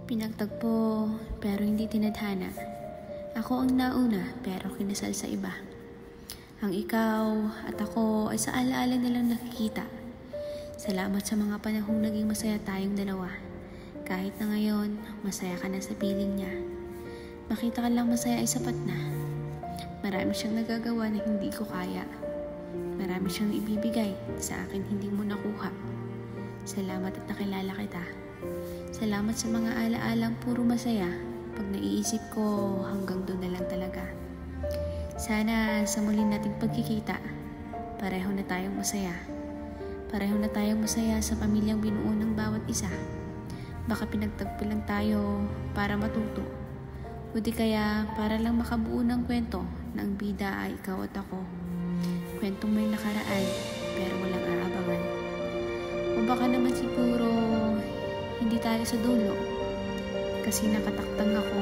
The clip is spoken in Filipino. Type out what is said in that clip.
Pinagtagpo pero hindi tinadhana. Ako ang nauna pero kinasal sa iba. Ang ikaw at ako ay sa alaala nilang nakikita. Salamat sa mga panahong naging masaya tayong dalawa. Kahit na ngayon, masaya ka na sa piling niya. Makita ka lang masaya ay sapat na. Marami siyang nagagawa na hindi ko kaya. Marami siyang ibibigay sa akin hindi mo nakuha. Salamat at nakilala kita. Salamat sa mga alaalang puro masaya. Pag naiisip ko, hanggang doon na lang talaga. Sana sa muli nating pagkikita, pareho na tayong masaya. Pareho na tayong masaya sa pamilyang binuo ng bawat isa. Baka pinagtagpo lang tayo para matuto. O di kaya para lang makabuo ng kwento na ang bida ay ikaw at ako. Kwentong may nakaraan pero walang aabangan. O baka naman siguro hindi tayo sa dulo kasi nakataktang ako